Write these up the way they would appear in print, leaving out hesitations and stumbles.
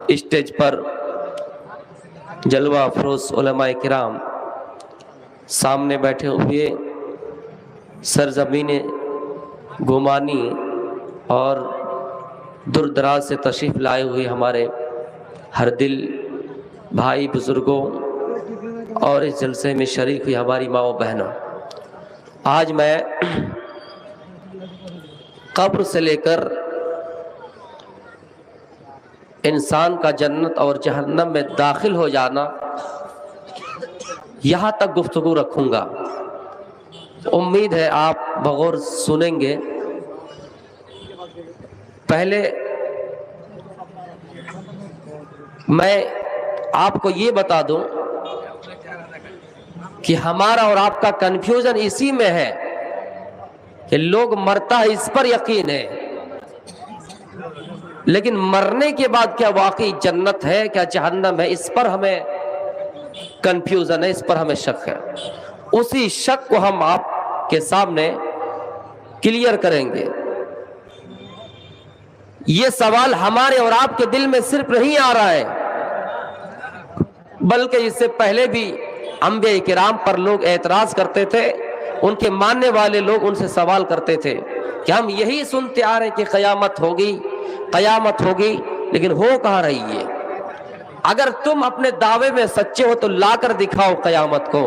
Stage پر جلوہ افروز علماء کرام سامنے بیٹھے ہوئے سرزمین گمانی اور دور دراز سے تشریف لائے ہوئے ہمارے ہر دل بھائی بزرگوں اور اس جلسے میں شریک ہوئی ہماری ماں و بہنوں، آج میں قبر سے لے کر انسان کا جنت اور جہنم میں داخل ہو جانا یہاں تک گفتگو رکھوں گا۔ امید ہے آپ بغور سنیں گے۔ پہلے میں آپ کو یہ بتا دوں کہ ہمارا اور آپ کا کنفیوژن اسی میں ہے کہ لوگ مرتا ہے اس پر یقین ہے، لیکن مرنے کے بعد کیا واقعی جنت ہے کیا جہنم ہے، اس پر ہمیں کنفیوژن ہے، اس پر ہمیں شک ہے۔ اسی شک کو ہم آپ کے سامنے کلیئر کریں گے۔ یہ سوال ہمارے اور آپ کے دل میں صرف نہیں آ رہا ہے، بلکہ اس سے پہلے بھی انبیاء کرام پر لوگ اعتراض کرتے تھے، ان کے ماننے والے لوگ ان سے سوال کرتے تھے کہ ہم یہی سنتے آ رہے ہیں کہ قیامت ہوگی قیامت ہوگی، لیکن ہو کہاں رہی ہے؟ اگر تم اپنے دعوے میں سچے ہو تو لا کر دکھاؤ قیامت کو۔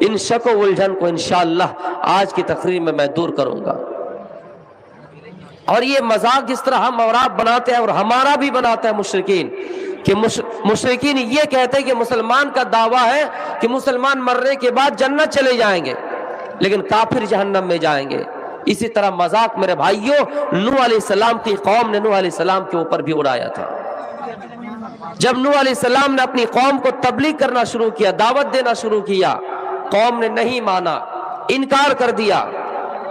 ان شک و الجھن کو انشاءاللہ آج کی تقریر میں دور کروں گا۔ اور یہ مذاق جس طرح ہم اور آپ بناتے ہیں اور ہمارا بھی بناتا ہے مشرکین، کہ مشرکین یہ کہتے ہیں کہ مسلمان کا دعویٰ ہے کہ مسلمان مرنے کے بعد جنت چلے جائیں گے لیکن کافر جہنم میں جائیں گے۔ اسی طرح مذاق میرے بھائیوں نوح علیہ السلام کی قوم نے نوح علیہ السلام کے اوپر بھی اڑایا تھا۔ جب نوح علیہ السلام نے اپنی قوم کو تبلیغ کرنا شروع کیا، دعوت دینا شروع کیا، قوم نے نہیں مانا، انکار کر دیا،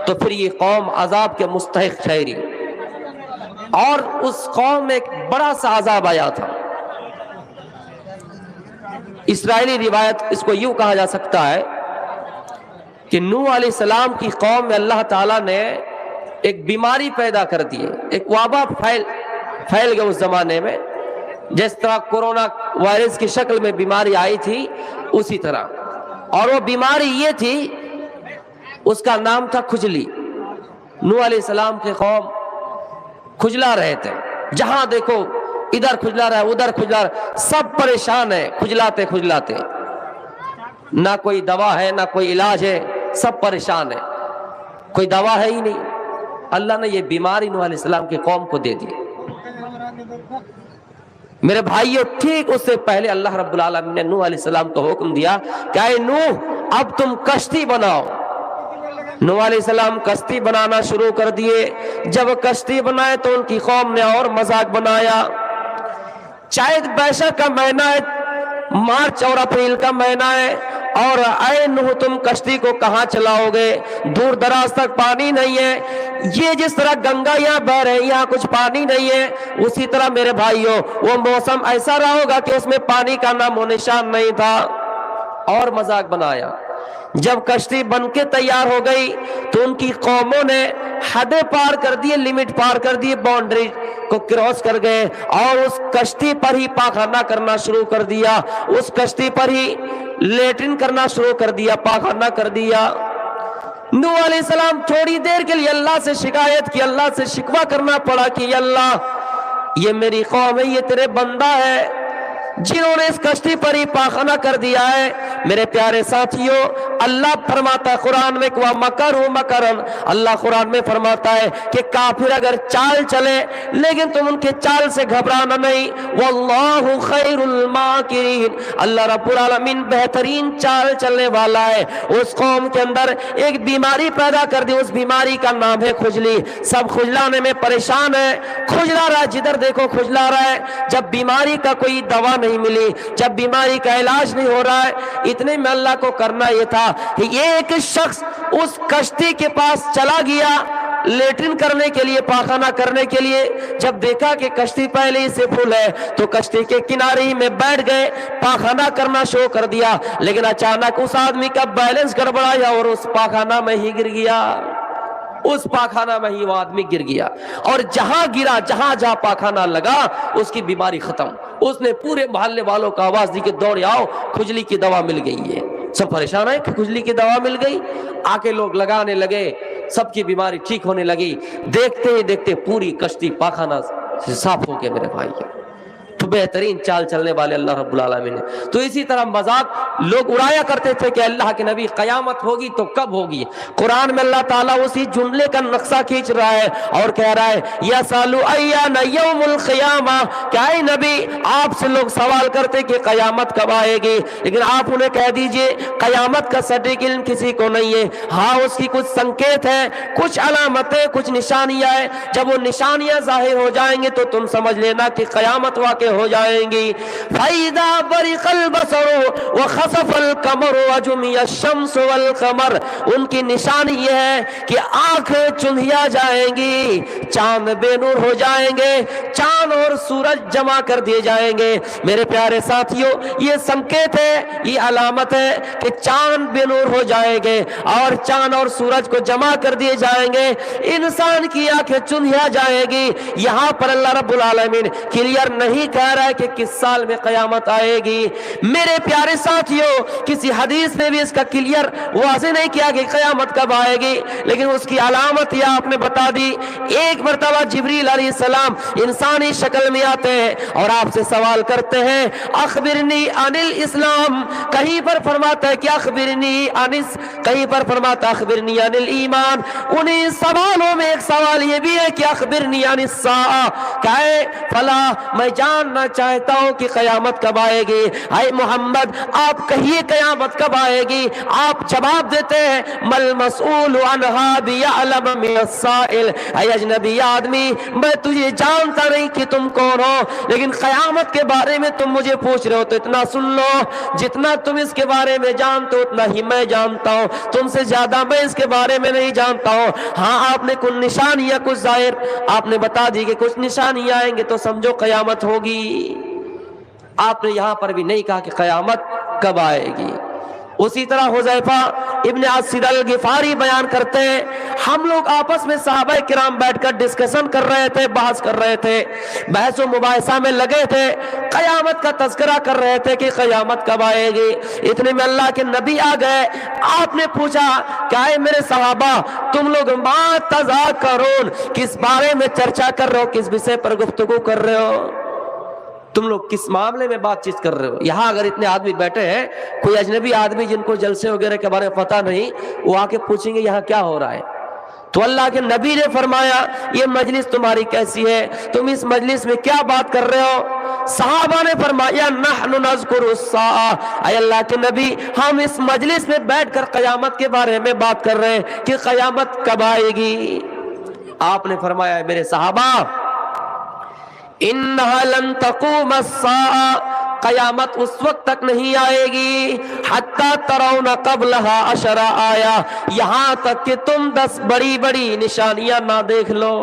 تو پھر یہ قوم عذاب کے مستحق ٹھہری، اور اس قوم میں ایک بڑا سا عذاب آیا تھا۔ اسرائیلی روایت اس کو یوں کہا جا سکتا ہے کہ نوح علیہ السلام کی قوم میں اللہ تعالیٰ نے ایک بیماری پیدا کر دی، ایک وبا پھیل گیا اس زمانے میں، جس طرح کورونا وائرس کی شکل میں بیماری آئی تھی اسی طرح، اور وہ بیماری یہ تھی، اس کا نام تھا کھجلی۔ نوح علیہ السلام کی قوم کھجلا رہے تھے، جہاں دیکھو ادھر کھجلا رہا ہے ادھر کھجلا رہا ہے، سب پریشان ہیں، کھجلاتے کھجلاتے، نہ کوئی دوا ہے نہ کوئی علاج ہے، سب پریشان ہیں، کوئی دوا ہے ہی نہیں۔ اللہ نے یہ بیماری نوح علیہ السلام کی قوم کو دے دی۔ میرے بھائیو ٹھیک اس سے پہلے اللہ رب العالمین نے نوح علیہ السلام کو حکم دیا کہ اے نوح اب تم کشتی بناؤ۔ نوح علیہ السلام کشتی بنانا شروع کر دیے۔ جب کشتی بنائے تو ان کی قوم نے اور مذاق بنایا۔ چیت بیساکھ کا مہینہ ہے، مارچ اور اپریل کا مہینہ ہے، اور اے نوح تم کشتی کو کہاں چلاؤ گے؟ دور دراز تک پانی نہیں ہے، یہ جس طرح گنگا یہاں بہ رہے یہاں کچھ پانی نہیں ہے، اسی طرح میرے بھائیوں وہ موسم ایسا رہا ہوگا کہ اس میں پانی کا نام و نشان نہیں تھا، اور مذاق بنایا۔ جب کشتی بن کے تیار ہو گئی تو ان کی قوموں نے حدیں پار کر دیے، لمٹ پار کر دیے، باؤنڈری کو کراس کر گئے، اور اس کشتی پر ہی پاخانہ کرنا شروع کر دیا، اس کشتی پر ہی لیٹرن کرنا شروع کر دیا، پاخانہ کر دیا۔ نوح علیہ السلام تھوڑی دیر کے لیے اللہ سے شکایت کی، اللہ سے شکوہ کرنا پڑا کہ یا اللہ یہ میری قوم ہے، یہ تیرے بندہ ہے جنہوں نے اس کشتی پر ہی پاخانہ کر دیا ہے۔ میرے پیارے ساتھیوں اللہ فرماتا ہے قرآن میں کہ وَمَكَرُوا مَكَرًا، اللہ قرآن میں فرماتا ہے کہ کافر اگر چال چلے لیکن تم ان کے چال سے گھبرانا نہیں، وَاللَّهُ خَيْرُ الْمَاكِرِينَ، اللہ رب العالمین بہترین چال چلنے والا ہے۔ اس قوم کے اندر ایک بیماری پیدا کر دی، اس بیماری کا نام ہے کھجلی۔ سب کھجلانے میں پریشان ہے، کھجلا رہا ہے، جدھر دیکھو کھجلا رہا ہے۔ جب بیماری کا کوئی دوا نہیں ملی، جب بیماری کا علاج نہیں ہو رہا ہے، اتنے میں اللہ کو کرنا یہ تھا کہ ایک شخص اس کشتی کے پاس چلا گیا لیٹرن کرنے کے لیے، پاخانہ کرنے کے لیے۔ جب دیکھا کہ کشتی پہلے ہی سے فل ہے تو کشتی کے کنارے ہی میں بیٹھ گئے، پاخانہ کرنا شروع کر دیا، لیکن اچانک اس آدمی کا بیلنس گڑبڑایا اور اس پاخانہ میں ہی گر گیا، اس پاخانہ میں ہی وہ آدمی گر گیا، اور جہاں گرا جہاں پاخانہ لگا اس کی بیماری ختم۔ اس نے پورے محلے والوں کو آواز دی کہ دوڑے آؤ، کھجلی کی دوا مل گئی ہے۔ سب پریشان ہے کہ کھجلی کی دوا مل گئی، آ کے لوگ لگانے لگے، سب کی بیماری ٹھیک ہونے لگی۔ دیکھتے ہی دیکھتے پوری کشتی پاخانہ سے صاف ہو گیا میرے بھائی۔ تو بہترین چال چلنے والے اللہ رب العالمین نے۔ تو اسی طرح مذاق لوگ اڑایا کرتے تھے کہ اللہ کے نبی قیامت ہوگی تو کب ہوگی؟ قرآن میں اللہ تعالیٰ اسی جملے کا نقشہ کھینچ رہا ہے اور کہہ رہا ہے یسألو ایان یوم القیامہ، کیا اے نبی آپ سے لوگ سوال کرتے کہ قیامت کب آئے گی، لیکن آپ انہیں کہہ دیجئے قیامت کا سٹیک علم کسی کو نہیں ہے، ہاں اس کی کچھ سنکیت ہیں، کچھ علامتیں، کچھ نشانیاں ہیں، جب وہ نشانیاں ظاہر ہو جائیں گے تو تم سمجھ لینا کہ قیامت واقع ہو جائیں گی۔ فَإِذَا بَرِقَ الْبَصَرُ وَخَسَفَ الْقَمَرُ وَجُمِعَ الشَّمْسُ وَالْقَمَرُ، ان کی نشانی یہ ہے کہ آنکھیں چندھیا جائیں گی، چاند بے نور ہو جائیں گے، چاند اور سورج جمع کر دیے جائیں گے۔ میرے پیارے ساتھیوں، یہ سنکیت ہے، یہ علامت ہے کہ چاند بے نور ہو جائیں گے اور چاند اور سورج کو جمع کر دیے جائیں گے، انسان کی آنکھیں چندھیا جائیں گی۔ یہاں پر اللہ رب العالمین کلیئر نہیں کہہ رہا ہے کہ کس سال میں قیامت آئے گی۔ میرے پیارے ساتھیوں، کسی حدیث نے بھی اس کا کلیئر واضح نہیں کیا کہ قیامت کب آئے گی، لیکن اس کی علامت یہ آپ نے بتا دی۔ ایک مرتبہ جبریل علیہ السلام انسانی شکل میں آتے ہیں اور آپ سے سوال کرتے ہیں اخبرنی عن الاسلام، کہیں پر فرماتا ہے کہ اخبرنی عن، کہیں پر فرماتا ہے اخبرنی عن الایمان۔ انہیں سوالوں میں ایک سوال یہ بھی ہے کہ اخبرنی عن الساعہ، کہے فلا میں جاننا چاہتا ہوں کہ قیامت کب آئے گی۔ اے محمد آپ کہیے قیامت کب آئے گی؟ آپ جواب دیتے ہیں مل مسئول عنہا بیعلم من السائل، اے اجنبی آدمی میں تجھے جانتا نہیں کہ تم کون ہو، لیکن قیامت کے بارے میں تم مجھے پوچھ رہے ہو تو اتنا سن لو، جتنا تم اس کے بارے میں جانتے ہو اتنا ہی میں جانتا ہوں، تم سے زیادہ میں اس کے بارے میں نہیں جانتا ہوں۔ ہاں آپ نے کچھ نشانیاں، کچھ ظاہر آپ نے بتا دی کہ کچھ نشانیاں آئیں گے تو سمجھو قیامت ہوگی۔ آپ نے یہاں پر بھی نہیں کہا کہ قیامت کب آئے گی۔ اسی طرح حذیفہ ابن اسید الغفاری بیان کرتے ہیں ہم لوگ آپس میں صحابہ کرام بیٹھ کر ڈسکشن کر رہے تھے، بحث کر رہے تھے، بحث و مباحثہ میں لگے تھے، قیامت کا تذکرہ کر رہے تھے کہ قیامت کب آئے گی۔ اتنے میں اللہ کے نبی آ گئے۔ آپ نے پوچھا کیا ہے میرے صحابہ تم لوگ ما تذاکرون، کس بارے میں چرچا کر رہے ہو، کس وشے پر گفتگو کر رہے ہو، تم لوگ کس معاملے میں بات چیت کر رہے ہو؟ یہاں اگر اتنے آدمی بیٹھے ہیں، کوئی اجنبی آدمی جن کو جلسے وغیرہ کے بارے میں پتہ نہیں، وہ آ کے پوچھیں گے یہاں کیا ہو رہا ہے، تو اللہ کے نبی نے فرمایا یہ مجلس تمہاری کیسی ہے، تم اس مجلس میں کیا بات کر رہے ہو؟ صحابہ نے فرمایا نحن نذکر الساعہ، اے اللہ کے نبی ہم اس مجلس میں بیٹھ کر قیامت کے بارے میں بات کر رہے ہیں کہ قیامت کب آئے گی۔ آپ نے فرمایا میرے صحابہ انہا لن تقوم الساعہ، قیامت اس وقت تک نہیں آئے گی حتی ترون قبلہا 10 آیا، یہاں تک کہ تم 10 بڑی بڑی نشانیاں نہ دیکھ لو،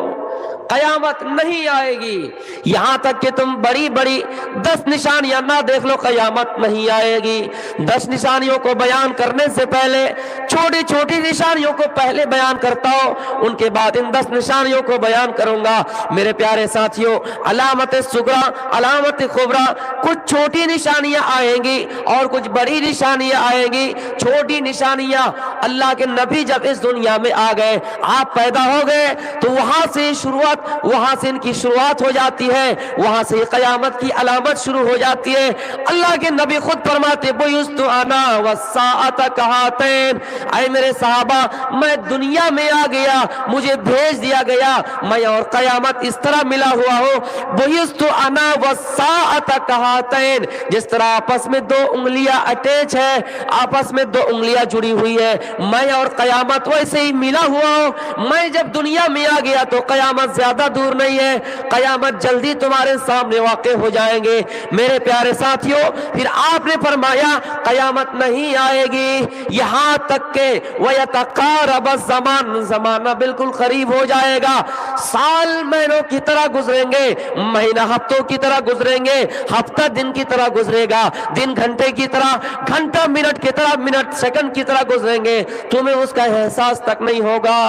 قیامت نہیں آئے گی، یہاں تک کہ تم بڑی بڑی 10 نشانیاں نہ دیکھ لو قیامت نہیں آئے گی۔ 10 نشانیوں کو بیان کرنے سے پہلے چھوٹی چھوٹی نشانیوں کو پہلے بیان کرتا ہوں، ان کے بعد ان 10 نشانیوں کو بیان کروں گا۔ میرے پیارے ساتھیوں، علامت صغریٰ، علامت کبریٰ، کچھ چھوٹی نشانیاں آئیں گی اور کچھ بڑی نشانیاں آئیں گی۔ چھوٹی نشانیاں اللہ کے نبی جب اس دنیا میں آ گئے، آپ پیدا ہو گئے تو وہاں سے ان کی شروعات ہو جاتی ہے، وہاں سے قیامت کی علامت شروع ہو جاتی ہے۔ اللہ کے نبی خود فرماتے بُعِثْتُ أَنَا وَالسَّاعَةَ كَهَاتَيْنِ، اے میرے صحابہ میں دنیا میں آ گیا، مجھے بھیج دیا گیا، میں اور قیامت اس طرح ملا ہوا ہوں۔ بُعِثْتُ أَنَا وَالسَّاعَةَ كَهَاتَيْنِ، جس طرح آپس میں 2 انگلیاں اٹیچ ہے، آپس میں 2 انگلیاں جڑی ہوئی ہے، میں اور قیامت ویسے ہی ملا ہوا ہوں۔ میں جب دنیا میں آ گیا تو قیامت زیادہ دور نہیں ہے، قیامت جلدی تمہارے سامنے واقع ہو جائیں گے۔ میرے پیارے ساتھیوں، پھر آپ نے فرمایا قیامت نہیں آئے گی یہاں تک کہ وَيَتَقَارَبَ الزَّمَانُ، زمانہ بالکل قریب ہو جائے گا، سال مہینوں کی طرح گزریں گے، مہینہ ہفتوں کی طرح گزریں گے، ہفتہ دن کی طرح گزرے گا، دن گھنٹے کی طرح، گھنٹہ منٹ کی طرح، منٹ سیکنڈ کی طرح گزریں گے، تمہیں اس کا احساس تک نہیں ہوگا،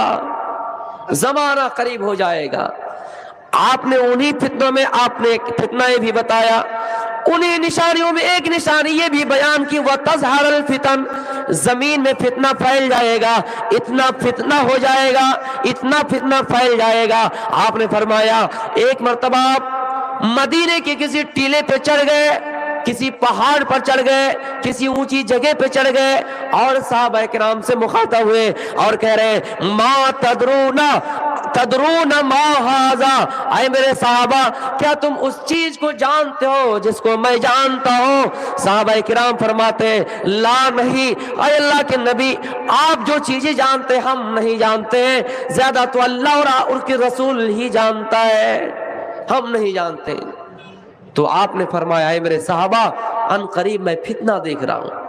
زمانہ قریب ہو جائے گا۔ آپ نے انہی فتنوں میں آپ نے ایک فتنہ بھی بتایا، انہی نشانیوں میں ایک نشانی یہ بھی بیان کی وَتَظْهَرَ الْفِتَنُ، زمین میں فتنہ پھیل جائے گا، اتنا فتنہ ہو جائے گا، اتنا فتنہ پھیل جائے گا۔ آپ نے فرمایا ایک مرتبہ آپ مدینے کے کسی ٹیلے پہ چڑھ گئے، کسی پہاڑ پر چڑھ گئے، کسی اونچی جگہ پہ چڑھ گئے اور صحابہ کرام سے مخاطب ہوئے اور کہہ رہے ما تدرون ما ھذا، اے میرے صحابہ کیا تم اس چیز کو جانتے ہو جس کو میں جانتا ہوں؟ صحابہ کرام فرماتے لا نہیں، اے اللہ کے نبی آپ جو چیزیں جانتے ہم نہیں جانتے ہیں، زیادہ تو اللہ اور ان کے رسول ہی جانتا ہے، ہم نہیں جانتے۔ تو آپ نے فرمایا اے میرے صحابہ ان قریب میں فتنہ دیکھ رہا ہوں۔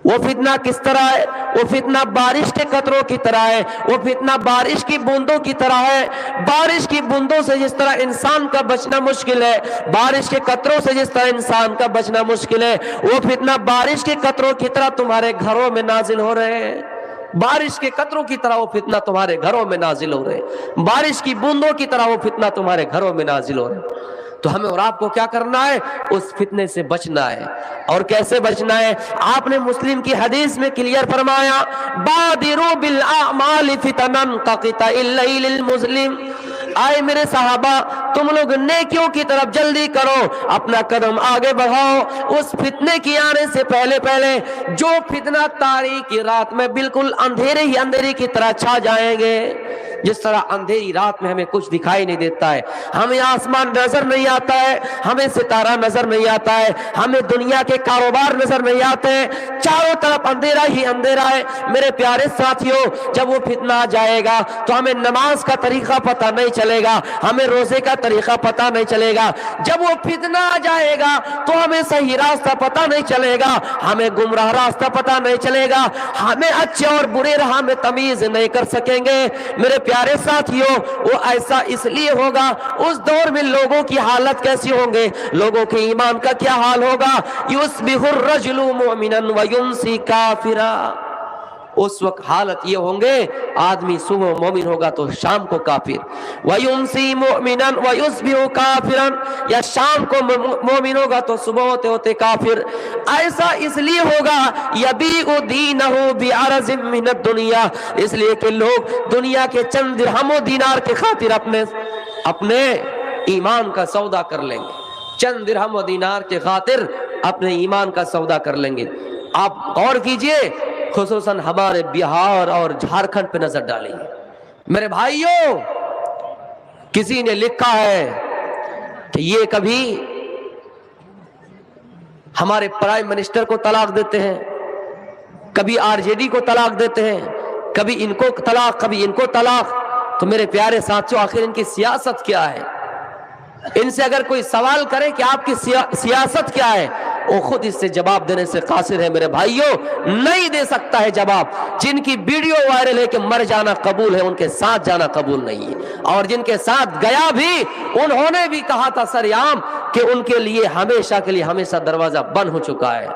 وہ فتنہ کس طرح ہے؟ وہ فتنہ بارش کے قطروں کی طرح ہے، وہ فتنہ بارش کی بوندوں کی طرح ہے۔ بارش کی بوندوں سے جس طرح انسان کا بچنا مشکل ہے، بارش کے قطروں سے جس طرح انسان کا بچنا مشکل ہے، وہ فتنہ بارش کے قطروں کی طرح تمہارے گھروں میں نازل ہو رہے ہیں۔ بارش کے قطروں کی طرح وہ فتنہ تمہارے گھروں میں نازل ہو رہے ہیں، بارش کی بوندوں کی طرح وہ فتنہ تمہارے گھروں میں نازل ہو رہے ہیں۔ تو ہمیں اور آپ کو کیا کرنا ہے؟ اس فتنے سے بچنا ہے۔ اور کیسے بچنا ہے؟ آپ نے مسلم کی حدیث میں کلیئر فرمایا بادروا بالاعمال فتنا كقطع الليل المظلم، آئے میرے صحابہ تم لوگ نیکیوں کی طرف جلدی کرو، اپنا قدم آگے بڑھاؤ اس فتنے کی آنے سے پہلے پہلے۔ جو فتنہ تاریکی رات میں بالکل اندھیرے ہی اندھیرے کی طرح چھا جائیں گے، جس طرح اندھیری رات میں ہمیں کچھ دکھائی نہیں دیتا ہے، ہمیں آسمان نظر نہیں آتا ہے، ہمیں ستارہ نظر نہیں آتا ہے، ہمیں دنیا کے کاروبار نظر نہیں آتے ہیں، چاروں طرف اندھیرا ہی اندھیرا ہے۔ میرے پیارے ساتھیوں جب وہ فتنہ آ جائے گا تو ہمیں نماز کا طریقہ پتہ نہیں چلے گا، ہمیں روزے کا طریقہ پتہ نہیں چلے گا۔ جب وہ فتنہ آ جائے گا تو ہمیں صحیح راستہ پتہ نہیں چلے گا، ہمیں گمراہ راستہ پتہ نہیں چلے گا، ہمیں اچھے اور برے راہ میں تمیز نہیں کر سکیں گے۔ میرے پیارے ساتھیوں وہ ایسا اس لیے ہوگا، اس دور میں لوگوں کی حالت کیسی ہوں گے، لوگوں کے ایمان کا کیا حال ہوگا؟ یصبح الرجل مؤمنا ویمسی کافرا، اس وقت حالت یہ ہوں گے آدمی صبح مومن ہوگا تو شام کو کافر، ویمسی مؤمنا ویصبح کافرا، یا شام کو مومن ہوگا تو صبح ہوتے ہوتے کافر۔ ایسا اس لیے ہوگا یبیع دینہ بعرض من الدنیا، اس لیے کہ لوگ دنیا کے چند درہم و دینار کے خاطر اپنے ایمان کا سودا کر لیں گے، چند درہم و دینار کے خاطر اپنے ایمان کا سودا کر لیں گے۔ آپ غور کیجئے، خصوصاً ہمارے بہار اور جھارکھنڈ پہ نظر ڈالیں۔ میرے بھائیوں کسی نے لکھا ہے کہ یہ کبھی ہمارے پرائم منسٹر کو طلاق دیتے ہیں، کبھی آر جے ڈی کو طلاق دیتے ہیں، کبھی ان کو طلاق کبھی ان کو طلاق۔ تو میرے پیارے ساتھیوں آخر ان کی سیاست کیا ہے؟ ان سے اگر کوئی سوال کرے کہ آپ کی سیاست کیا ہے، وہ خود اس سے جواب دینے سے قاصر ہے۔ میرے بھائیوں نہیں دے سکتا ہے جواب۔ جن کی ویڈیو وائرل ہے کہ مر جانا قبول ہے، ان کے ساتھ جانا قبول نہیں ہے، اور جن کے ساتھ گیا بھی انہوں نے بھی کہا تھا سریعام کہ ان کے لیے ہمیشہ کے لیے ہمیشہ دروازہ بند ہو چکا ہے۔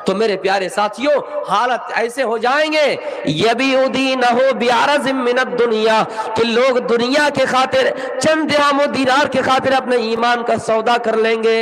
تو میرے پیارے ساتھیوں حالت ایسے ہو جائیں گے یبیع دینہ بعرض من الدنیا، کہ لوگ دنیا کے خاطر چند درہم و دینار کے خاطر اپنے ایمان کا سودا کر لیں گے۔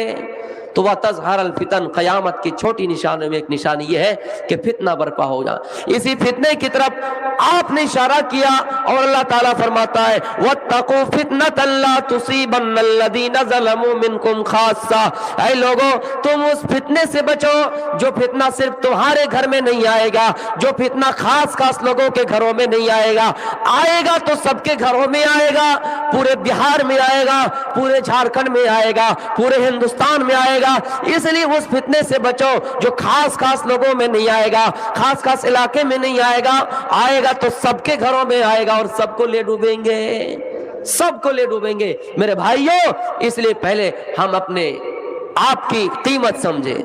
تو وَتَظْهَرَ الْفِتَنُ، قیامت کی چھوٹی نشانوں میں ایک نشانی یہ ہے کہ فتنہ برپا ہو جائے۔ اسی فتنے کی طرف آپ نے اشارہ کیا اور اللہ تعالیٰ فرماتا ہے وَاتَّقُوا فِتْنَةً لَا تُصِيبَنَّ الَّذِينَ ظَلَمُوا مِنْكُمْ خَاصَّةً، اے لوگوں تم اس فتنے سے بچو جو فتنہ صرف تمہارے گھر میں نہیں آئے گا، جو فتنہ خاص خاص لوگوں کے گھروں میں نہیں آئے گا، آئے گا تو سب کے گھروں میں آئے گا، پورے بہار میں آئے گا، پورے جھارکھنڈ میں آئے گا، پورے ہندوستان میں آئے گا۔ اس لیے اس فتنے سے بچو جو خاص خاص لوگوں میں نہیں آئے گا، خاص خاص علاقے میں نہیں آئے گا، آئے گا تو سب کے گھروں میں آئے گا اور سب کو لے ڈوبیں گے، سب کو لے ڈوبیں گے۔ میرے بھائیوں اس لیے پہلے ہم اپنے آپ کی قیمت سمجھے۔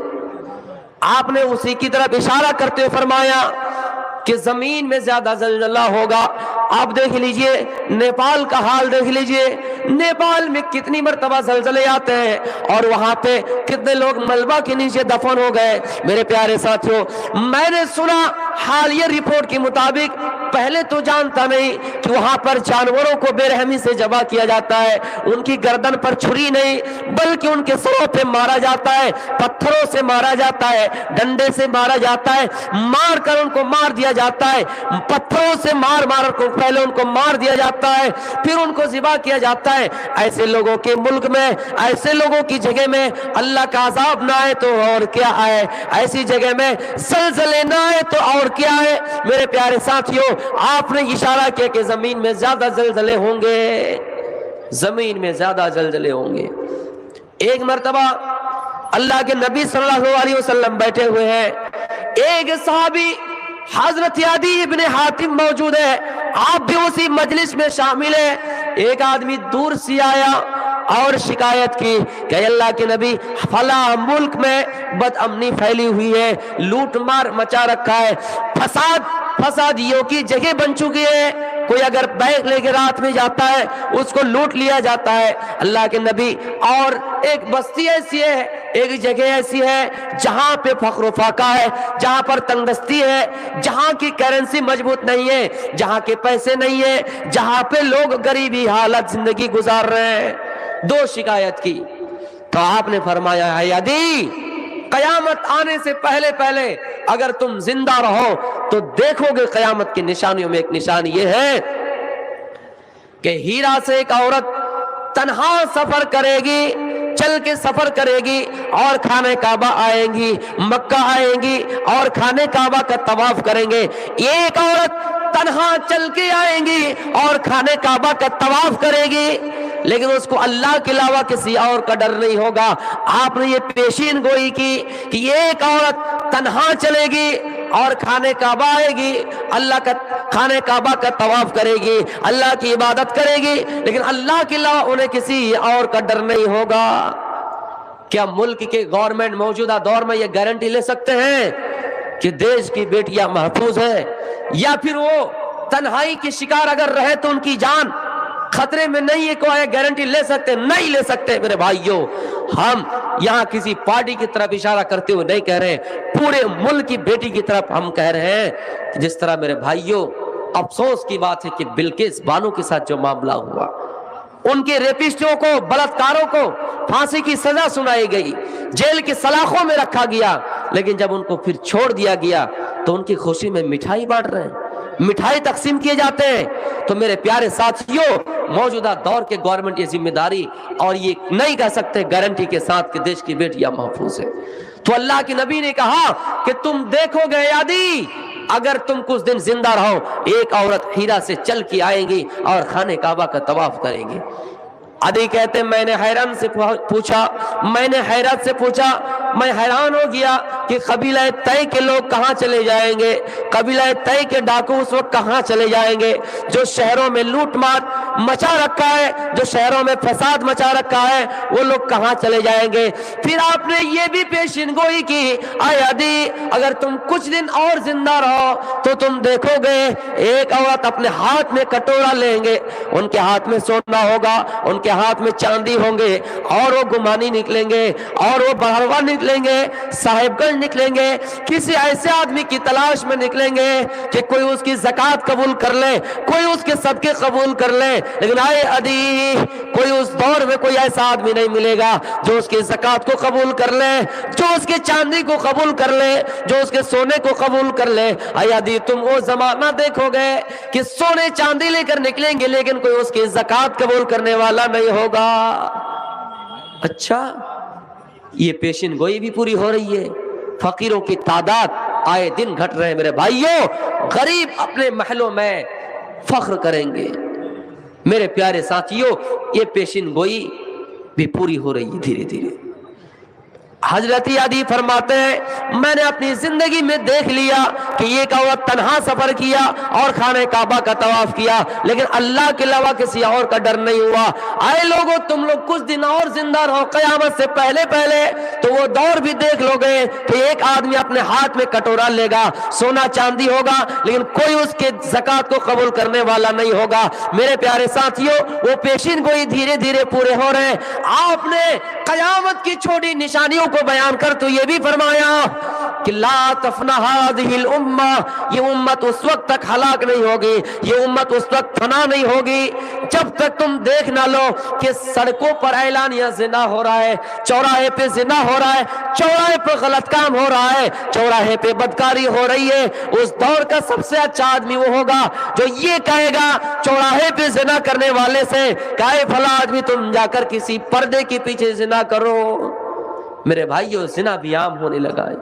آپ نے اسی کی طرف اشارہ کرتے ہوئے فرمایا کہ زمین میں زیادہ زلزلہ ہوگا۔ آپ دیکھ لیجئے نیپال کا حال دیکھ لیجئے، نیپال میں کتنی مرتبہ زلزلے آتے ہیں اور وہاں پہ کتنے لوگ ملبہ کے نیچے دفن ہو گئے۔ میرے پیارے ساتھیوں میں نے سنا حالیہ رپورٹ کے مطابق پہلے تو جانتا نہیں کہ وہاں پر جانوروں کو بے رحمی سے ذبح کیا جاتا ہے، ان کی گردن پر چھری نہیں بلکہ ان کے سروں پہ مارا جاتا ہے، پتھروں سے مارا جاتا ہے، ڈنڈے سے مارا جاتا ہے، مار کر ان کو مار دیا جاتا ہے، پتھروں سے مار مار کو پہلے ان کو مار دیا جاتا ہے، پھر ان کو ذبح کیا جاتا ہے۔ ایسے لوگوں کے ملک میں، ایسے لوگوں کی جگہ میں اللہ کا عذاب نہ آئے تو اور کیا آئے، ایسی جگہ میں زلزلے نہ آئے تو اور کیا ہے۔ میرے پیارے ساتھیوں، آپ نے اشارہ کیا کہ زمین میں زیادہ زلزلے ہوں گے، زمین میں زیادہ زلزلے ہوں گے۔ ایک مرتبہ اللہ کے نبی صلی اللہ علیہ وسلم بیٹھے ہوئے ہیں، ایک صحابی حضرت عدی ابن حاتم موجود ہے، آپ بھی اسی مجلس میں شامل ہیں۔ ایک آدمی دور سے آیا اور شکایت کی کہ اللہ کے نبی فلاں ملک میں بد امنی پھیلی ہوئی ہے، لوٹ مار مچا رکھا ہے، فسادیوں کی جگہ بن چکی ہے، کوئی اگر بیگ لے کے رات میں جاتا ہے اس کو لوٹ لیا جاتا ہے۔ اللہ کے نبی، اور ایک بستی ایسی ہے، ایک جگہ ایسی ہے جہاں پہ فقر و فاقہ ہے، جہاں پر تنگدستی ہے، جہاں کی کرنسی مضبوط نہیں ہے، جہاں کے پیسے نہیں ہے، جہاں پہ لوگ غریبی حالت زندگی گزار رہے ہیں۔ دو شکایت کی تو آپ نے فرمایا ہے عدی، قیامت آنے سے پہلے پہلے اگر تم زندہ رہو تو دیکھو گے قیامت کی نشانیوں میں ایک نشانی یہ ہے کہ ہیرا سے ایک عورت تنہا سفر کرے گی، چل کے سفر کرے گی اور خانہ کعبہ آئیں گی، مکہ آئیں گی اور خانہ کعبہ کا طواف کریں گے۔ ایک عورت تنہا چل کے آئیں گی اور خانہ کعبہ کا طواف کرے گی، لیکن اس کو اللہ کے علاوہ کسی اور کا ڈر نہیں ہوگا۔ آپ نے یہ پیشین گوئی کی کہ ایک عورت تنہا چلے گی اور خانہ کعبہ آئے گی، اللہ کا خانہ کعبہ کا طواف کرے گی، اللہ کی عبادت کرے گی، لیکن اللہ کے علاوہ انہیں کسی اور کا ڈر نہیں ہوگا۔ کیا ملک کے گورنمنٹ موجودہ دور میں یہ گارنٹی لے سکتے ہیں کہ دیش کی بیٹیاں محفوظ ہیں؟ یا پھر وہ تنہائی کے شکار اگر رہے تو ان کی جان خطرے میں نہیں ہے، کوئی گارنٹی لے سکتے؟ نہیں لے سکتے۔ میرے بھائیوں، ہم یہاں کسی پارٹی کی طرف اشارہ کرتے ہوئے نہیں کہہ رہے، پورے ملک کی بیٹی کی طرف ہم کہہ رہے ہیں۔ جس طرح میرے بھائیوں، افسوس کی بات ہے کہ بلقیس بانو کے ساتھ جو معاملہ ہوا، ان کے ریپسٹوں کو، بلاత్కాروں کو پھانسی کی سزا سنائی گئی، جیل کے سلاخوں میں رکھا گیا، لیکن جب ان کو پھر چھوڑ دیا گیا تو ان کی خوشی میں مٹھائی بانٹ رہے ہیں، مٹھائی تقسیم کیے جاتے ہیں۔ تو میرے پیارے ساتھیوں، موجودہ دور کے گورنمنٹ یہ ذمہ داری اور یہ نہیں کہہ سکتے گارنٹی کے ساتھ کہ دیش کی بیٹیاں محفوظ ہیں۔ تو اللہ کے نبی نے کہا کہ تم دیکھو گے عدی، اگر تم کچھ دن زندہ رہو، ایک عورت ہیرا سے چل کے آئیں گی اور خانہ کعبہ کا طواف کریں گی۔ عدی کہتے ہیں میں نے حیران سے پوچھا، میں نے حیرت سے پوچھا، میں حیران ہو گیا کہ قبیلہ طے کے لوگ کہاں چلے جائیں گے، قبیلہ طے کے ڈاکو اس وقت کہاں چلے جائیں گے، جو شہروں میں لوٹ مار مچا رکھا ہے، جو شہروں میں فساد مچا رکھا ہے، وہ لوگ کہاں چلے جائیں گے۔ پھر آپ نے یہ بھی پیشین گوئی کی، اے عدی اگر تم کچھ دن اور زندہ رہو تو تم دیکھو گے ایک عورت اپنے ہاتھ میں کٹورا لیں گے، ان کے ہاتھ میں سونا ہوگا، ان کے ہاتھ میں چاندی ہوں گے، اور وہ گمانی نکلیں گے، اور وہ بہروا نکلیں گے، صاحب گنج نکلیں گے، کسی ایسے آدمی کی تلاش میں نکلیں گے کہ کوئی اس کی زکوٰۃ قبول کر لے، کوئی اس کے صدقے قبول کر لے۔ لیکن آئے عدی، کوئی اس دور میں کوئی ایسا آدمی نہیں ملے گا جو اس کی زکوٰۃ کو قبول کر لے، جو اس کے چاندی کو قبول کر لے، جو اس کے سونے کو قبول کر لے۔ آئے عدی، تم وہ زمانہ دیکھو گے کہ سونے چاندی لے کر نکلیں گے لیکن کوئی اس کی زکوٰۃ قبول کرنے والا نہیں ہوگا۔ اچھا، یہ پیشین گوئی بھی پوری ہو رہی ہے۔ فقیروں کی تعداد آئے دن گھٹ رہے ہیں۔ میرے بھائیوں، غریب اپنے محلوں میں فخر کریں گے۔ میرے پیارے ساتھیوں، یہ پیشین گوئی بھی پوری ہو رہی ہے دھیرے دھیرے۔ حضرت عدی فرماتے ہیں میں نے اپنی زندگی میں دیکھ لیا کہ ایک عورت تنہا سفر کیا اور خانہ کعبہ کا طواف کیا، لیکن اللہ کے علاوہ کسی اور کا ڈر نہیں ہوا۔ اے لوگوں، تم لوگ کچھ دن اور زندہ رہو، قیامت سے پہلے پہلے تو وہ دور بھی دیکھ لو گے کہ ایک آدمی اپنے ہاتھ میں کٹورا لے گا، سونا چاندی ہوگا، لیکن کوئی اس کے زکوٰۃ کو قبول کرنے والا نہیں ہوگا۔ میرے پیارے ساتھیوں، وہ پیشین گوئی دھیرے دھیرے پورے ہو رہے ہیں۔ آپ نے قیامت کی چھوٹی نشانیوں کو بیان کر تو یہ بھی فرمایا کہ لا تفنا هذه الامہ، یہ امت اس وقت تک ہلاک نہیں ہوگی، یہ امت اس وقت فنا نہیں ہوگی جب تک تم دیکھ نہ لو کہ سڑکوں پر اعلانیہ زنا ہو رہا ہے، چوراہے پہ زنا ہو رہا ہے، چوراہے پہ غلط کام ہو رہا ہے، چوراہے پہ بدکاری ہو رہی ہے۔ اس دور کا سب سے اچھا آدمی وہ ہوگا جو یہ کہے گا چوراہے پہ زنا کرنے والے سے کہ فلاں آدمی تم جا کر کسی پردے کے پیچھے زنا کرو۔ میرے بھائیو، زنا بھی عام ہونے لگا ہے۔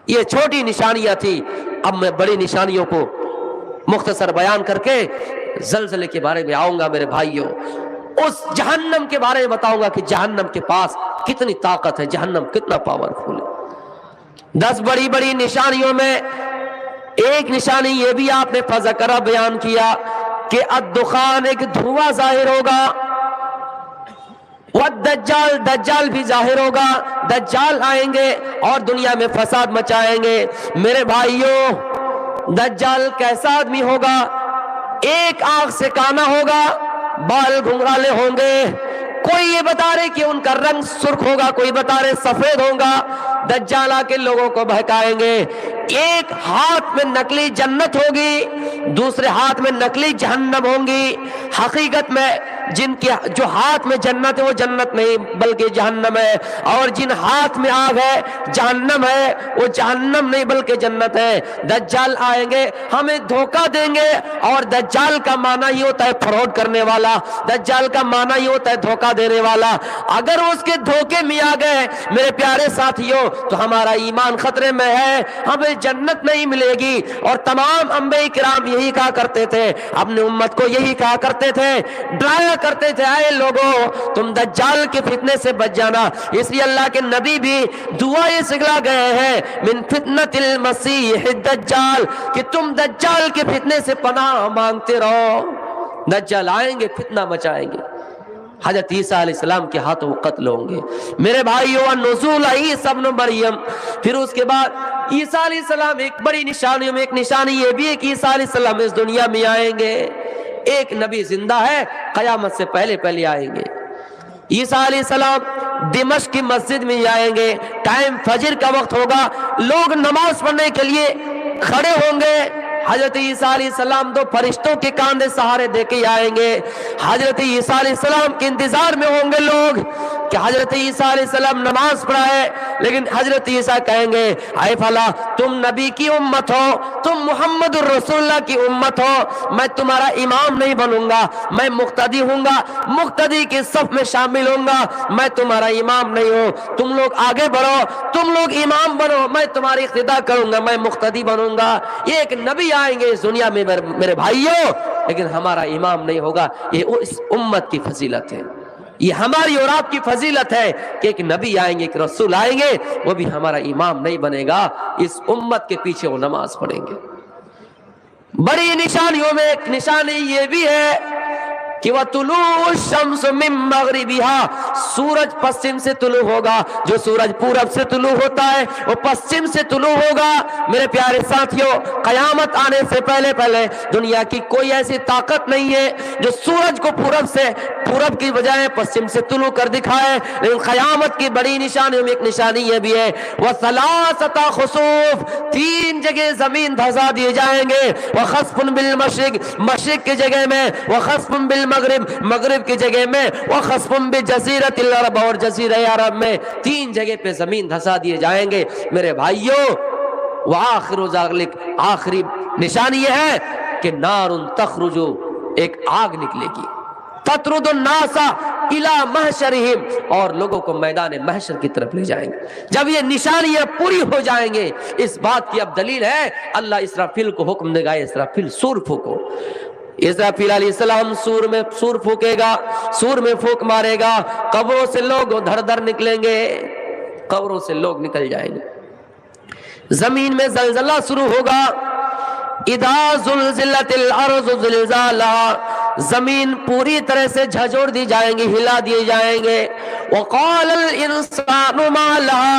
یہ چھوٹی نشانیاں تھی، اب میں بڑی نشانیوں کو مختصر بیان کر کے زلزلے کے بارے میں آؤں گا۔ میرے بھائیو، اس جہنم کے بارے میں بتاؤں گا کہ جہنم کے پاس کتنی طاقت ہے، جہنم کتنا پاورفل ہے۔ 10 بڑی بڑی نشانیوں میں ایک نشانی یہ بھی آپ نے فذکرہ بیان کیا کہ الدخان، ایک دھواں ظاہر ہوگا، والدجال، دجال بھی ظاہر ہوگا، دجال آئیں گے اور دنیا میں فساد مچائیں گے۔ میرے بھائیو، دجال کیسا آدمی ہوگا؟ ایک آنکھ سے کانا ہوگا، بال گھنگرالے ہوں گے، کوئی یہ بتا رہے کہ ان کا رنگ سرخ ہوگا، کوئی بتا رہے سفید ہوگا۔ دجال آ کے لوگوں کو بہکائیں گے۔ ایک ہاتھ میں نقلی جنت ہوگی، دوسرے ہاتھ میں نقلی جہنم ہوں گی۔ حقیقت میں جن کے جو ہاتھ میں جنت ہے وہ جنت نہیں بلکہ جہنم ہے، اور جن ہاتھ میں آگ ہے جہنم ہے وہ جہنم نہیں بلکہ جنت ہے۔ دجال آئیں گے، ہمیں دھوکہ دیں گے، اور دجال کا معنی یہ ہوتا ہے فراڈ کرنے والا، دجال کا معنی یہ ہوتا ہے دھوکہ دینے والا۔ اگر اس کے دھوکے میں آ گئے میرے پیارے ساتھیوں تو ہمارا ایمان خطرے میں ہے، ہمیں جنت نہیں ملے گی۔ اور تمام انبیاء کرام یہی کہا کرتے تھے، اپنے امت کو یہی کہا کرتے تھے، ڈرایا کرتے تھے، اے لوگوں تم دجال کے فتنے سے بچ جانا۔ اس لیے اللہ کے نبی بھی دعائیں سکھلا گئے ہیں، من فتنۃ المسیح الدجال، کہ تم دجال کے فتنے سے پناہ مانگتے رہو۔ دجال آئیں گے، فتنہ مچائیں گے، حضرت عیسیٰ علیہ السلام کے ہاتھوں قتل ہوں گے۔ میرے بھائیو، نزول عیسیٰ ابن مریم، پھر اس کے بعد عیسیٰ علیہ السلام ایک بڑی نشانیوں میں ایک نشانی یہ بھی ہے کہ عیسیٰ علیہ السلام اس دنیا میں آئیں گے۔ ایک نبی زندہ ہے، قیامت سے پہلے پہلے آئیں گے۔ عیسیٰ علیہ السلام دمشق کی مسجد میں آئیں گے، ٹائم فجر کا وقت ہوگا، لوگ نماز پڑھنے کے لیے کھڑے ہوں گے۔ حضرت عیسیٰ علیہ السلام دو فرشتوں کے کاندھے سہارے دے کے آئیں گے۔ حضرت عیسیٰ علیہ السلام کے انتظار میں ہوں گے لوگ کہ حضرت عیسیٰ علیہ السلام نماز پڑھائے، لیکن حضرت عیسیٰ کہیں گے اے فلاں تم نبی کی امت ہو، تم محمد الرسول اللہ کی امت ہو، میں تمہارا امام نہیں بنوں گا، میں مقتدی ہوں گا، مقتدی کے صف میں شامل ہوں گا، میں تمہارا امام نہیں ہوں۔ تم لوگ آگے بڑھو، تم لوگ امام بنو، میں تمہاری اقتداء کروں گا، میں مقتدی بنوں گا۔ یہ ایک نبی آئیں گے اس دنیا میں میرے بھائیوں، لیکن ہمارا امام نہیں ہوگا۔ یہ اس امت کی فضیلت ہے، یہ ہماری اور آپ کی فضیلت ہے کہ ایک نبی آئیں گے، ایک رسول آئیں گے، وہ بھی ہمارا امام نہیں بنے گا، اس امت کے پیچھے وہ نماز پڑھیں گے۔ بڑی نشانیوں میں ایک نشانی یہ بھی ہے کہ وَطُلُوعُ الشَّمْسُ مِن مَغْرِبِهَا، سورج پسچم سے طلوع ہوگا۔ جو سورج پورب سے طلوع ہوتا ہے وہ پسچم سے طلوع ہوگا۔ میرے پیارے ساتھیوں، قیامت آنے سے پہلے پہلے دنیا کی کوئی ایسی طاقت نہیں ہے جو سورج کو پورب کی بجائے پسچم سے طلوع کر دکھائے، لیکن قیامت کی بڑی نشانیوں میں ایک نشانی یہ بھی ہے وَثَلَاثَةَ خُسُوف، 3 جگہ زمین دھسا دیے جائیں گے، وَخَسْفٌ بِالْمَشْرِق، مشرق کی جگہ میں، وَخَسْفٌ بِالْمَغْرِب، مغرب کی جگہ میں، وَخَسْفٌ بِجَزِيرَةِ الْعَرَبِ، اور جزیرہ عرب میں 3 جگہ پہ زمین دھسا دیے جائیں گے۔ میرے بھائیوں، وَآخِرُ ذَلِكَ، آخری نشانی یہ ہے کہ نار تخرج، ایک آگ نکلے گی، تطرد الناس الی محشرہم، اور لوگوں کو میدان محشر کی طرف لے جائیں گے۔ جب یہ نشانیاں پوری ہو جائیں گے، اس بات کی اب دلیل ہے، اللہ اسرافیل کو حکم دے گا اسرافیل سور پھونکو۔ اسرافیل علیہ السلام سور پھونکے گا، سور میں پھونک مارے گا، قبروں سے لوگ دھر دھر نکلیں گے، قبروں سے لوگ نکل جائیں گے، زمین میں زلزلہ شروع ہوگا۔ اذا زلزلت الارض زلزالها، زمین پوری طرح سے جھنجھوڑ دی جائیں گی، ہلا دیے جائیں گے۔ وقال الانسان ما لها،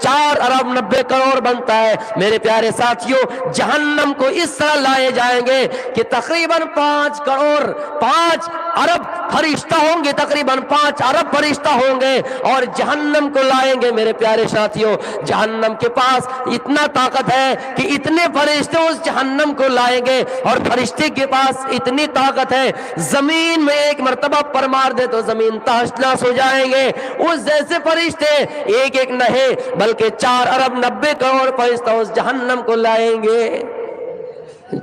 4 ارب 90 کروڑ بنتا ہے۔ میرے پیارے ساتھیوں، جہنم کو اس طرح لائے جائیں گے کہ تقریباً 5 کروڑ 5 ارب فرشتہ ہوں گے، تقریباً 5 ارب فرشتہ ہوں گے اور جہنم کو لائیں گے۔ میرے پیارے ساتھیوں، جہنم کے پاس اتنا طاقت ہے کہ اتنے فرشتے اس جہنم کو لائیں گے، اور فرشتے کے پاس اتنی طاقت ہے زمین میں ایک مرتبہ پر مار دے تو زمین تہس نہس ہو جائیں گے۔ اس جیسے فرشتے ایک ایک نہیں بلکہ 4 ارب 90 کروڑ فرشتہ اس جہنم کو لائیں گے۔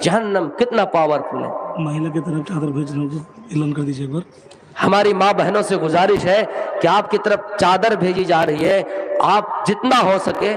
جہنم کتنا پاورفل ہے۔ مہیلا کی طرف چادر بھیجنے کو اعلان کر دیجیے ایک بار۔ ہماری ماں بہنوں سے گزارش ہے کہ آپ کی طرف چادر بھیجی جا رہی ہے، آپ جتنا ہو سکے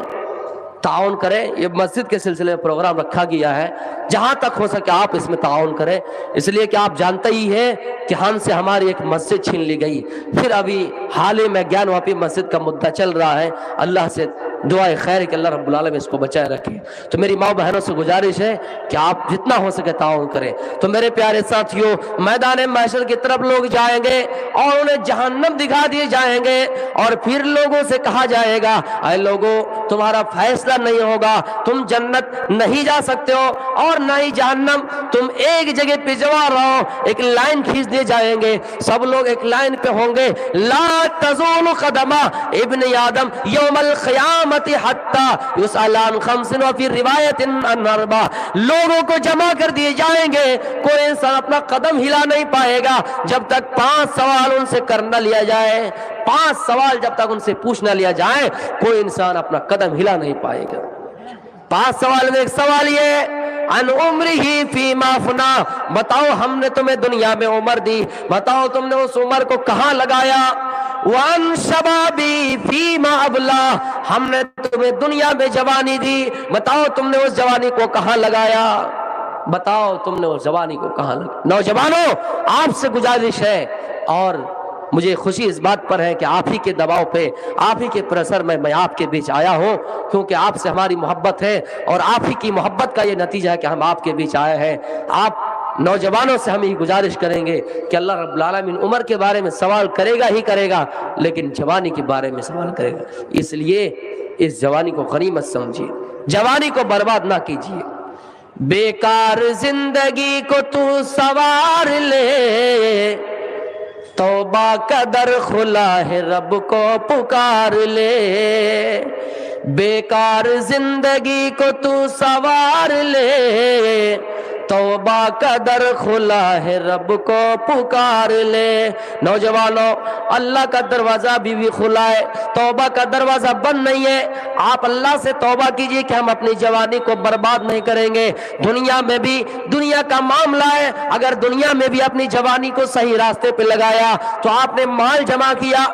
تعاون کریں۔ یہ مسجد کے سلسلے میں پروگرام رکھا گیا ہے، جہاں تک ہو سکے آپ اس میں تعاون کریں، اس لیے کہ آپ جانتے ہی ہیں کہ ہم سے ہماری ایک مسجد چھین لی گئی، پھر ابھی حال ہی میں گیان واپی مسجد کا مدعا چل رہا ہے۔ اللہ سے دعائے خیر کہ اللہ رب العالمین اس کو بچائے رکھے۔ تو میری ماں بہنوں سے گزارش ہے کہ آپ جتنا ہو سکے تعاون کریں۔ تو میرے پیارے ساتھیوں، میدان محشر کی طرف لوگ جائیں گے اور انہیں جہنم دکھا دیے جائیں گے، اور پھر لوگوں سے کہا جائے گا اے لوگوں، تمہارا فیصلہ نہیں ہوگا، تم جنت نہیں جا سکتے ہو اور نہ ہی جہنم، تم ایک جگہ پہ جمع رہو۔ ایک لائن کھینچ دیے جائیں گے، سب لوگ ایک لائن پہ ہوں گے۔ لا تزول قدم ابن آدم یوم القیامت حتی یسأل عن خمس وفی روایت عن 4۔ لوگوں کو جمع کر دیے جائیں گے، کوئی انسان اپنا قدم ہلا نہیں پائے گا جب تک 5 سوال ان سے کرنا لیا جائے۔ 5 سوال جب تک ان سے پوچھنا لیا جائے، کوئی انسان اپنا قدم ہلا نہیں پائے گا۔ 5 سوال میں ایک سوال یہ ان عمرہ فیما فنا، بتاؤ ہم نے تمہیں دنیا میں عمر دی، بتاؤ تم نے اس عمر کو کہاں لگایا۔ وان شبابی فیما ابلا، ہم نے تمہیں دنیا میں جوانی دی، بتاؤ تم نے اس جوانی کو کہاں لگایا، بتاؤ تم نے اس جوانی کو کہاں لگایا۔ نوجوانوں، آپ سے گزارش ہے، اور مجھے خوشی اس بات پر ہے کہ آپ ہی کے دباؤ پہ، آپ ہی کے پریشر میں آپ کے بیچ آیا ہوں، کیونکہ آپ سے ہماری محبت ہے، اور آپ ہی کی محبت کا یہ نتیجہ ہے کہ ہم آپ کے بیچ آئے ہیں۔ آپ نوجوانوں سے ہم یہ گزارش کریں گے کہ اللہ رب العالمین عمر کے بارے میں سوال کرے گا ہی کرے گا، لیکن جوانی کے بارے میں سوال کرے گا۔ اس لیے اس جوانی کو غنیمت سمجھیے، جوانی کو برباد نہ کیجیے۔ بیکار زندگی کو تو سوار لے، توبہ کا در کھلا ہے رب کو پکار لے۔ بیکار زندگی کو تو سوار لے، توبہ کا در کھلا ہے رب کو پکار لے۔ نوجوانوں، اللہ کا دروازہ بھی کھلا ہے، توبہ کا دروازہ بند نہیں ہے۔ آپ اللہ سے توبہ کیجئے کہ ہم اپنی جوانی کو برباد نہیں کریں گے۔ دنیا میں بھی دنیا کا معاملہ ہے، اگر دنیا میں بھی اپنی جوانی کو صحیح راستے پہ لگایا تو آپ نے مال جمع کیا،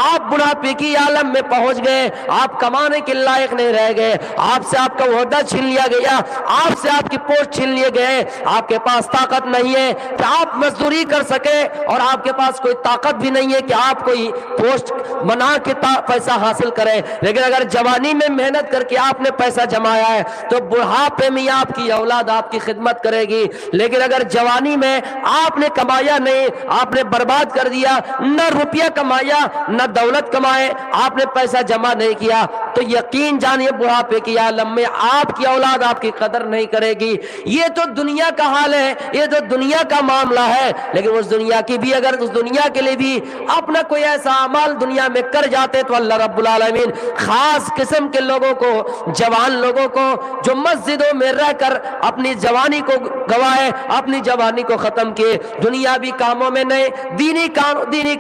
آپ بڑھاپے کی عالم میں پہنچ گئے، آپ کمانے کے لائق نہیں رہ گئے، آپ سے آپ کا عہدہ چھین لیا گیا، آپ سے آپ کی پوسٹ چھین لیے گئے، آپ کے پاس طاقت نہیں ہے کہ آپ مزدوری کر سکے، اور آپ کے پاس کوئی طاقت بھی نہیں ہے کہ آپ کوئی پوسٹ بنا کے پیسہ حاصل کریں۔ لیکن اگر جوانی میں محنت کر کے آپ نے پیسہ جمایا ہے تو بڑھاپے میں آپ کی اولاد آپ کی خدمت کرے گی۔ لیکن اگر جوانی میں آپ نے کمایا نہیں، آپ نے برباد کر دیا، نہ روپیہ کمایا نہ دولت کمائے، آپ نے پیسہ جمع نہیں کیا، تو یقین جانیے بڑھاپے کی عالم میں آپ کی اولاد آپ کی قدر نہیں کرے گی۔ یہ تو دنیا کا حال ہے، یہ تو دنیا کا معاملہ ہے، لیکن اس دنیا کی بھی، اگر اس دنیا کے لیے بھی اپنا کوئی ایسا عمل دنیا میں کر جاتے تو اللہ رب العالمین خاص قسم کے لوگوں کو، جوان لوگوں کو جو مسجدوں میں رہ کر اپنی جوانی کو گوائے، اپنی جوانی کو ختم کیے، دنیاوی کاموں میں نہیں دینی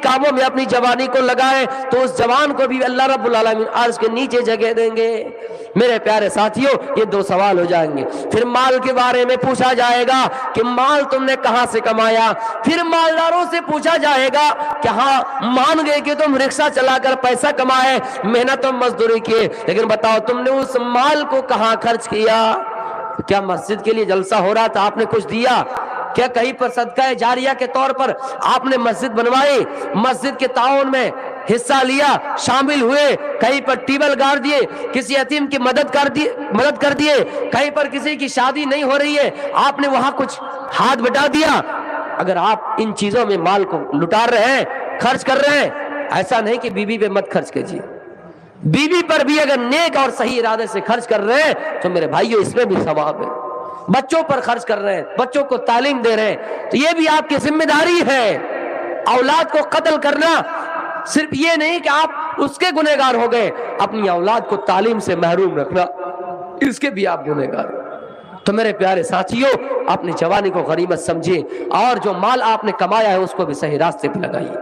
کاموں میں اپنی جوانی کو لگائے، تو اس جوان کو بھی اللہ رب العالمین عرش کے نیچے جگہ دیں گے۔ میرے پیارے ساتھیوں، یہ 2 سوال ہو جائیں گے۔ پھر مال کے بارے میں پوچھا جائے گا کہ مال تم نے کہاں سے کمایا۔ پھر مالداروں سے پوچھا جائے گا کہ ہاں مان گئے کہ تم رکشہ چلا کر پیسہ کمائے، محنت و مزدوری کیے، لیکن بتاؤ تم نے اس مال کو کہاں خرچ کیا؟ کیا مسجد کے لیے جلسہ ہو رہا تھا آپ نے کچھ دیا؟ کیا کہیں پر صدقہ جاریہ کے طور پر آپ نے مسجد بنوائی، مسجد کے تعاون میں حصہ لیا، شامل ہوئے، کہیں پر ٹیبل گاڑ دیے، کسی یتیم کی مدد کر دیے، کہیں پر کسی کی شادی نہیں ہو رہی ہے آپ نے وہاں کچھ ہاتھ بٹا دیا؟ اگر آپ ان چیزوں میں مال کو لٹا رہے ہیں، خرچ کر رہے ہیں، ایسا نہیں کہ بیوی پہ مت خرچ کیجیے، بیوی پر بھی اگر نیک اور صحیح ارادے سے خرچ کر رہے ہیں تو میرے بھائیوں اس میں بھی ثواب ہے. بچوں پر خرچ کر رہے ہیں, بچوں کو تعلیم دے رہے ہیں, تو یہ بھی آپ کی ذمہ داری ہے. اولاد کو قتل کرنا صرف یہ نہیں کہ آپ اس کے گنہگار ہو گئے, اپنی اولاد کو تعلیم سے محروم رکھنا اس کے بھی آپ گنہگار. تو میرے پیارے ساتھیوں, اپنی جوانی کو غنیمت سمجھیں اور جو مال آپ نے کمایا ہے اس کو بھی صحیح راستے پہ لگائیے.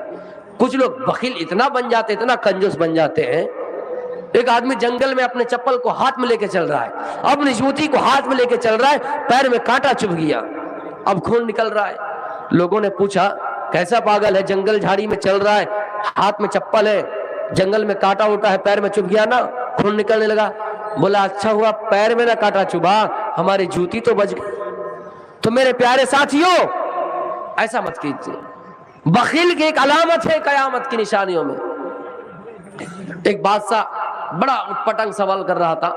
کچھ لوگ بخیل اتنا بن جاتے, اتنا کنجوس بن جاتے ہیں. ایک آدمی جنگل میں اپنے چپل کو ہاتھ میں لے کے چل رہا ہے, اپنی جوتی کو ہاتھ میں لے کے چل رہا ہے, پیر میں کانٹا چبھ گیا, اب خون نکل رہا ہے. لوگوں نے پوچھا کیسا پاگل ہے, جنگل جھاڑی میں چل رہا ہے, ہاتھ میں چپل ہے, جنگل میں کانٹا اٹھا ہے, پیر میں چبھ گیا نا, خون نکلنے لگا. بولا اچھا ہوا پیر میں نہ کانٹا چبھا, ہماری جوتی تو بچ گئی. تو میرے پیارے ساتھیوں ایسا مت کیجیے. بخیل کی ایک علامت ہے قیامت کی نشانیوں میں. ایک بادشاہ بڑا اٹ پٹنگ سوال کر رہا تھا,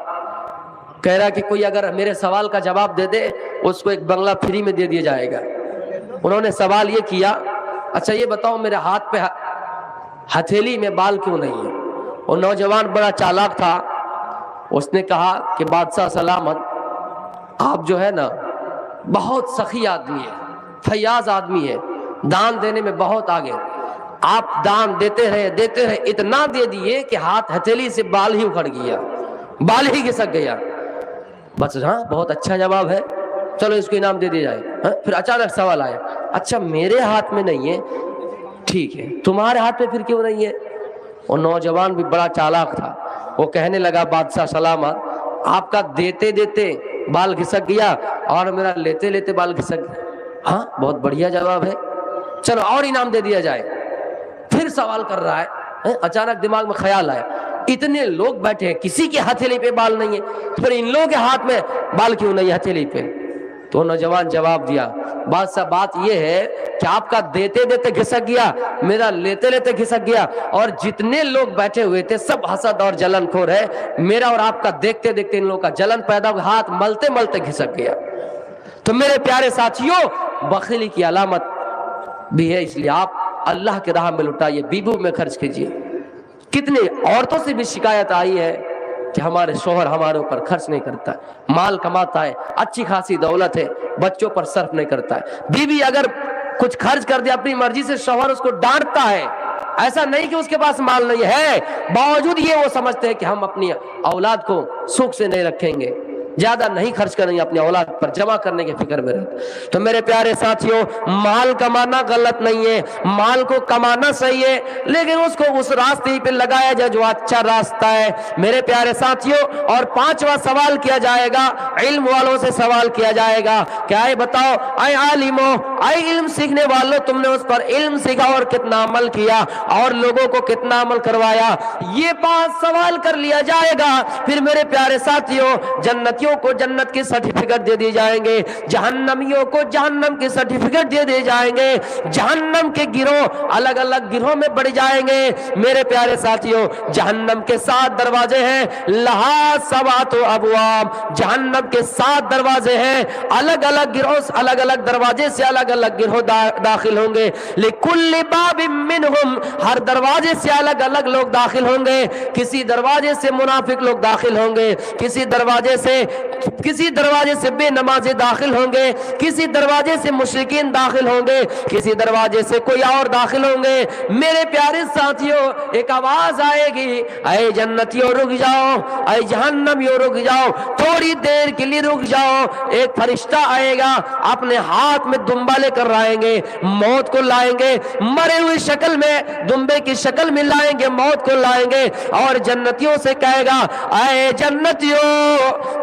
کہہ رہا کہ کوئی اگر میرے سوال کا جواب دے دے اس کو ایک بنگلہ فری میں دے دیا جائے گا. انہوں نے سوال یہ کیا, اچھا یہ بتاؤ میرے ہاتھ پہ ہتھیلی میں بال کیوں نہیں ہے؟ وہ نوجوان بڑا چالاک تھا, اس نے کہا کہ بادشاہ سلامت, آپ جو ہے نا بہت سخی آدمی ہے, فیاض آدمی ہے, دان دینے میں بہت آگے. آپ دان دیتے رہے, اتنا دے دیے کہ ہاتھ ہتھیلی سے بال ہی اکھڑ گیا, بال ہی گھسک گیا. بس ہاں بہت اچھا جواب ہے, چلو اس کو انعام دے دیا جائے. پھر اچانک سوال آیا, اچھا میرے ہاتھ میں نہیں ہے, ٹھیک ہے تمہارے ہاتھ میں پھر کیوں نہیں ہے؟ وہ نوجوان بھی بڑا چالاک تھا, وہ کہنے لگا بادشاہ سلامت, آپ کا دیتے دیتے بال گھسک گیا اور میرا لیتے لیتے بال گھسک گیا. ہاں بہت بڑھیا جواب ہے, چلو اور انعام دے دیا جائے. پھر سوال کر رہا ہے, اچانک دماغ میں خیال آیا, اتنے لوگ بیٹھے ہیں کسی کے ہتھیلی پہ بال نہیں ہے, تو پھر ان لوگوں کے ہاتھ میں بال کیوں نہیں ہے ہتھیلی پہ؟ تو نوجوان جواب دیا, بادشاہ بات یہ ہے کہ آپ کا دیتے دیتے گھسک گیا, میرا لیتے لیتے گھسک گیا, اور جتنے لوگ بیٹھے ہوئے تھے سب حسد اور جلن خور ہے, میرا اور آپ کا دیکھتے دیکھتے ان لوگوں کا جلن پیدا ہوا, ہاتھ ملتے ملتے گھسک گیا. تو میرے پیارے ساتھیوں بخیلی کی علامت بھی ہے, اس لیے آپ اللہ کے راہ میں لٹائیے, بیویوں میں خرچ کیجیے. کتنے عورتوں سے بھی شکایت آئی ہے کہ ہمارے شوہر ہمارے اوپر خرچ نہیں کرتا ہے, مال کماتا ہے, اچھی خاصی دولت ہے, بچوں پر صرف نہیں کرتا ہے. بیوی اگر کچھ خرچ کر دے اپنی مرضی سے, شوہر اس کو ڈانٹتا ہے. ایسا نہیں کہ اس کے پاس مال نہیں ہے, باوجود یہ وہ سمجھتے ہیں کہ ہم اپنی اولاد کو سکھ سے نہیں رکھیں گے, زیادہ نہیں خرچ کریں گے, اپنی اولاد پر جمع کرنے کی فکر میں رہتے. تو میرے پیارے ساتھیوں مال کمانا غلط نہیں ہے, مال کو کمانا صحیح ہے, لیکن اس کو اس راستے پہ لگایا جائے جو اچھا راستہ ہے. میرے پیارے ساتھیوں اور پانچواں سوال کیا جائے گا, علم والوں سے سوال کیا جائے گا, کیا ہے بتاؤ اے عالموں, اے علم سیکھنے والوں, تم نے اس پر علم سیکھا اور کتنا عمل کیا اور لوگوں کو کتنا عمل کروایا؟ یہ 5 سوال کر لیا جائے گا. پھر میرے پیارے ساتھیوں جنتیوں کو جنت کی سرٹیفکیٹ دے دی جائیں گے, جہنمیوں کو جہنم کی سرٹیفکیٹ دے دی جائیں گے, جہنم کے گروہ الگ الگ گروہوں میں بڑھ جائیں گے. میرے پیارے ساتھیوں جہنم کے 7 دروازے ہیں, لہا 7 ابواب, جہنم کے 7 دروازے ہیں, الگ الگ گروہ الگ الگ دروازے سے الگ الگ گروہ داخل ہوں گے. لکل باب منہم, ہر دروازے سے الگ الگ لوگ داخل ہوں گے. کسی دروازے سے منافق لوگ داخل ہوں گے, کسی دروازے سے بے نمازی داخل ہوں گے, کسی دروازے سے مشرکین داخل ہوں گے, کسی دروازے سے کوئی اور داخل ہوں گے. میرے پیارے ساتھیوں ایک آواز آئے گی, اے جنتیوں رک جاؤ, اے جہنمیوں رک جاؤ, تھوڑی دیر کے لیے رک جاؤ. ایک فرشتہ آئے گا, اپنے ہاتھ میں دمبا لے کر آئیں گے, موت کو لائیں گے, مرے ہوئی شکل میں, دمبے کی شکل میں لائیں گے, موت کو لائیں گے, اور جنتیوں سے کہے گا اے جنتیوں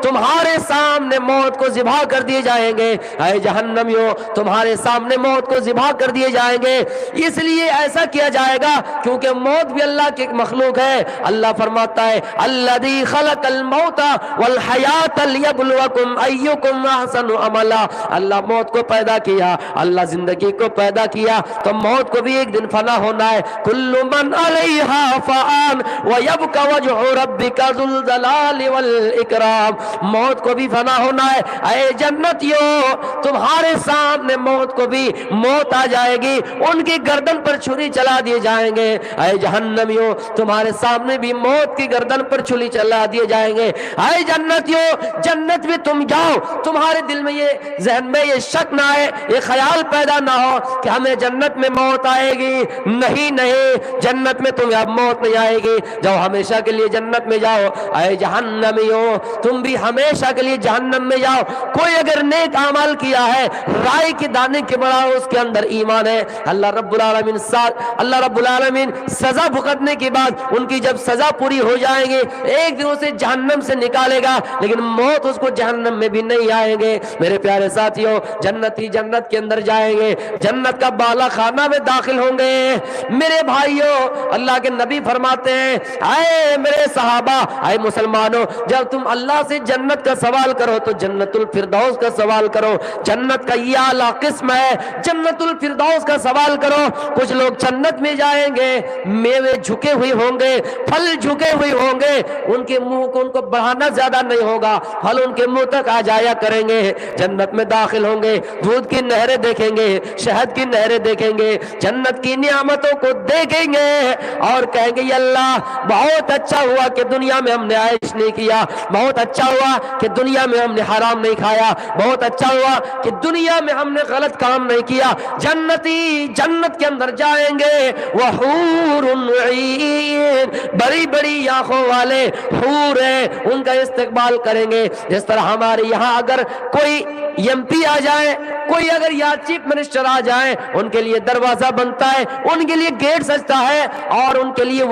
تمہارے سامنے موت کو ذبح کر دیے جائیں گے, اے جہنمیوں تمہارے سامنے موت کو ذبح کر دیے جائیں گے. اس لیے ایسا کیا جائے گا کیونکہ موت بھی اللہ کی مخلوق ہے. اللہ فرماتا ہے الذی خلق الموت والحیات لیبلوکم ایکم احسن عملا, اللہ موت کو پیدا کیا اللہ زندگی کو پیدا کیا تو موت کو بھی ایک دن فنا ہونا ہے. کل من علیہا فان ویبقى وجہ ربک ذو الجلال والاکرام. موت کو بھی فنا ہونا ہے. اے جنتیوں تمہارے سامنے موت کو بھی موت آ جائے گی, ان کی گردن پر چھری چلا دیے جائیں گے. اے جہنمیوں تمہارے سامنے بھی موت کی گردن پر چھری چلا دیے جائیں گے. اے جنتیوں جنت میں تم جاؤ, تمہارے دل میں یہ ذہن میں یہ شک نہ آئے, یہ خیال پیدا نہ ہو کہ ہمیں جنت میں موت آئے گی. نہیں نہیں, جنت میں تمہیں اب موت نہیں آئے گی, جاؤ ہمیشہ کے لیے جنت میں جاؤ. اے جہنمیوں تم بھی ہمیشہ کے لیے جہنم میں جاؤ. کوئی اگر نیک اعمال کیا ہے رائی کے دانے کے بڑا اس کے اندر ایمان ہے. اللہ رب العالمین سزا بھگتنے کے بعد ان کی جب سزا پوری ہو جائیں گے ایک دن اسے جہنم سے نکالے گا, لیکن موت اس کو جہنم میں بھی نہیں آئیں گے. میرے پیارے ساتھیوں جنتی جنت کے اندر جائیں گے, جنت کا بالا خانہ میں داخل ہوں گے. میرے بھائیوں اللہ کے نبی فرماتے ہیں اے میرے صحابہ, اے مسلمانوں, جب تم اللہ سے جنت کا سوال کرو تو جنت الفردوس کا سوال کرو. جنت کا یہ اعلیٰ قسم ہے, جنت الفردوس کا سوال کرو. کچھ لوگ جنت میں جائیں گے, میوے جھکے ہوئے ہوں گے, پھل جھکے ہوئے ہوں گے, ان کے منہ کو ان کو بڑھانا زیادہ نہیں ہوگا, پھل ان کے منہ تک آ جایا کریں گے. جنت میں داخل ہوں گے, دودھ کی نہریں دیکھیں گے, شہد کی نہریں دیکھیں گے, جنت کی نعمتوں کو دیکھیں گے اور کہیں گے یا اللہ بہت اچھا ہوا کہ دنیا میں ہم نے عیش نہیں کیا, بہت اچھا ہوا کہ دنیا میں ہم نے حرام نہیں کھایا, بہت اچھا ہوا کہ دنیا میں ہم نے غلط کام نہیں کیا. جنتی جنت کے اندر جائیں گے, وحور عین, بڑی بڑی آنکھوں والے حور ہیں, ان کا استقبال کریں گے. جس طرح ہمارے یہاں اگر کوئی ایم پی آ جائے, کوئی اگر یا چیف منسٹر آ جائے, ان کے لیے دروازہ بنتا ہے, ان کے لیے گیٹ سجتا ہے اور ان کے لیے